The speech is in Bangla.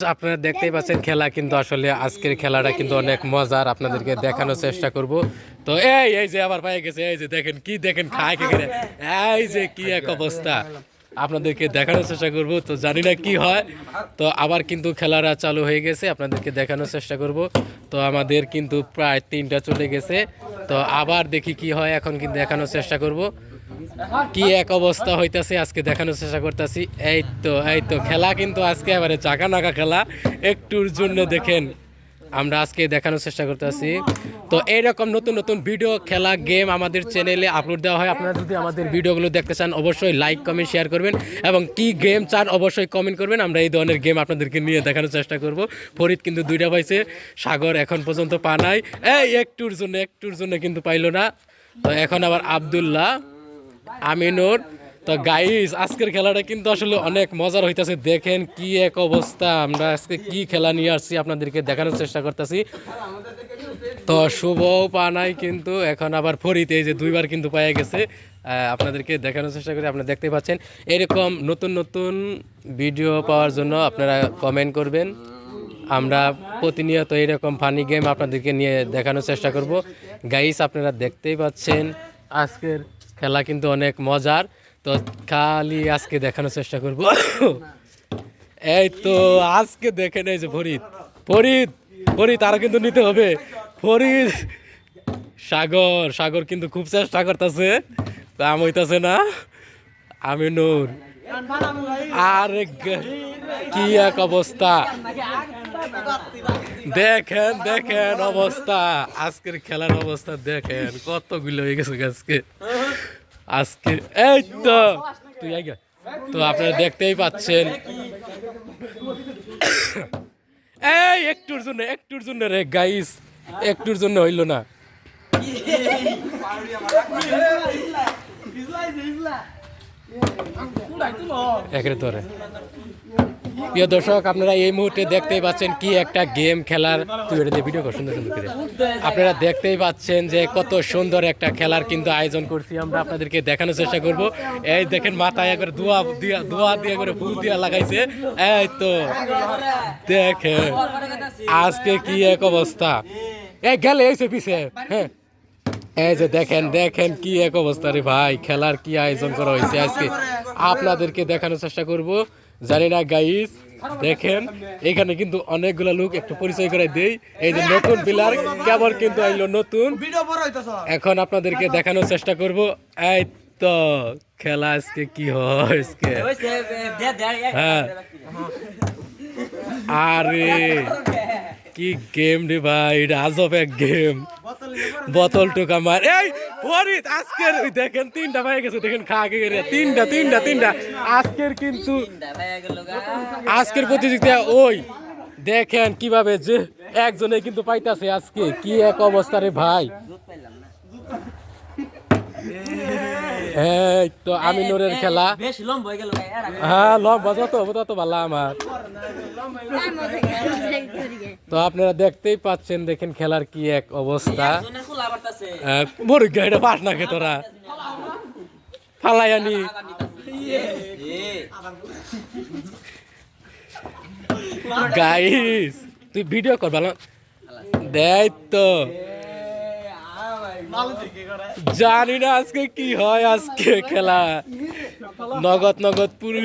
আপনারা দেখতেই পাচ্ছেন খেলা কিন্তু আসলে আজকের খেলাটা কিন্তু অনেক মজার আপনাদেরকে দেখানোর চেষ্টা করব। তো এই যে আবার পাই গেছে, এই যে দেখেন কি দেখেন খায় কে করে, এই যে কি এক অবস্থা আপনাদেরকে দেখানোর চেষ্টা করব। তো জানি না কি হয়, তো আবার কিন্তু খেলাটা চালু হয়ে গেছে, আপনাদেরকে দেখানোর চেষ্টা করব। তো আমাদের কিন্তু প্রায় 3টা চলে গেছে, তো আবার দেখি কি হয়, এখন কিন্তু দেখানোর চেষ্টা করব কি এক অবস্থা হইতাছে, আজকে দেখানোর চেষ্টা করতেছি। এই তো খেলা কিন্তু আজকে এবারে চাকা নাকা খেলা, একটুর জন্য দেখেন আমরা আজকে দেখানোর চেষ্টা করতেছি। তো এইরকম নতুন নতুন ভিডিও খেলা গেম আমাদের চ্যানেলে আপলোড দেওয়া হয়। আপনারা যদি আমাদের ভিডিওগুলো দেখতে চান অবশ্যই লাইক কমেন্ট শেয়ার করবেন, এবং কি গেম চান অবশ্যই কমেন্ট করবেন, আমরা এই ধরনের গেম আপনাদেরকে নিয়ে দেখানোর চেষ্টা করব। ফরিদ কিন্তু 2টা পাইছে, সাগর এখন পর্যন্ত পা নাই, এই একটুর জন্য কিন্তু পাইলো না। তো এখন আবার আব্দুল্লাহ, আমিনুর। তো গাইস আজকের খেলাটা কিন্তু আসলে অনেক মজার হইতাছে, দেখেন কি এক অবস্থা। আমরা আজকে কি খেলা নিয়ে আসছি আপনাদেরকে দেখানোর চেষ্টা করতেছি। তো শুভও পা নাই কিন্তু, এখন আবার ফরিদ এই যে 2বার কিন্তু পায়ে গেছে। আপনাদেরকে দেখানোর চেষ্টা করি, আপনারা দেখতে পাচ্ছেন। এরকম নতুন নতুন ভিডিও পাওয়ার জন্য আপনারা কমেন্ট করবেন, আমরা প্রতিনিয়ত এরকম ফানি গেম আপনাদেরকে নিয়ে দেখানোর চেষ্টা করব। গাইস আপনারা দেখতেই পাচ্ছেন আজকের খেলা কিন্তু অনেক মজার, তো খালি আজকে দেখানোর চেষ্টা করব। এই তো আজকে দেখেন, এই যে ফরিদ ফরিদ ফরিদ আরো কিন্তু নিতে হবে। ফরিদ, সাগর কিন্তু খুব চেষ্টা করতেছে, কাম হইতাছে না। আমিনুর, আরে কি এক অবস্থা, দেখেন অবস্থা, আজকের খেলার অবস্থা দেখেন, কতগুলো হয়ে গেছে আজকে এই তো তুই আগে। তো আপনারা দেখতেই পাচ্ছেন, এই একটুর জন্য রে গাইস, একটুর জন্য হইল না। একের ধরে প্রিয় দর্শক, আপনারা এই মুহূর্তে দেখতেই পাচ্ছেন কি একটা গেম খেলার, তুই এটা ভিডিও কর সুন্দর সুন্দর করে। আপনারা দেখতেই পাচ্ছেন যে কত সুন্দর একটা খেলার কিন্তু আয়োজন করছি, আমরা আপনাদেরকে দেখানোর চেষ্টা করব। এই দেখেন মাথায় একবার দোয়া দিয়ে করে ফুল দিয়া লাগাইছে। এই তো দেখেন আজকে কি এক অবস্থা, এই গেলে এসে পিছে, হ্যাঁ এই যে দেখেন কি এক অবস্থা রে ভাই, খেলার কি আয়োজন করা হয়েছে আজকে আপনাদেরকে দেখানোর চেষ্টা করব। জানি না গাইস, দেখেন এখানে কিন্তু অনেকগুলা লোক, একটু পরিচয় করে দেই। এই যে নতুন প্লেয়ার কেবল কিন্তু আইলো নতুন, এখন আপনাদেরকে দেখানোর চেষ্টা করব। এই তো খেলা আজকে কি হয় আজকে, হ্যাঁ আরে কি গেম রে ভাই, এটা আজব এক গেম। বোতল টোকা মার, এই ফরিদ আজকের দেখেন 3টা পায়ে গেছে, দেখেন খা কে তিনটা আজকের কিন্তু আজকের প্রতিযোগিতা। ওই দেখেন কিভাবে যে একজনে কিন্তু পাইতাছে, আজকে কি এক অবস্থা রে ভাই। এই তো আমিনুরের খেলা, হ্যাঁ লম্বা যত ভালো আমার। তো আপনারা দেখতেই পাচ্ছেন, দেখেন খেলার কি এক অবস্থা। মুরগি এটা পাস না খেয়ে তোরা ফালাই আনি। গাইস তুই ভিডিও কর ভালো, দেখ তো জানি না আজকে কি হয়, আজকে খেলা নগদ পুরি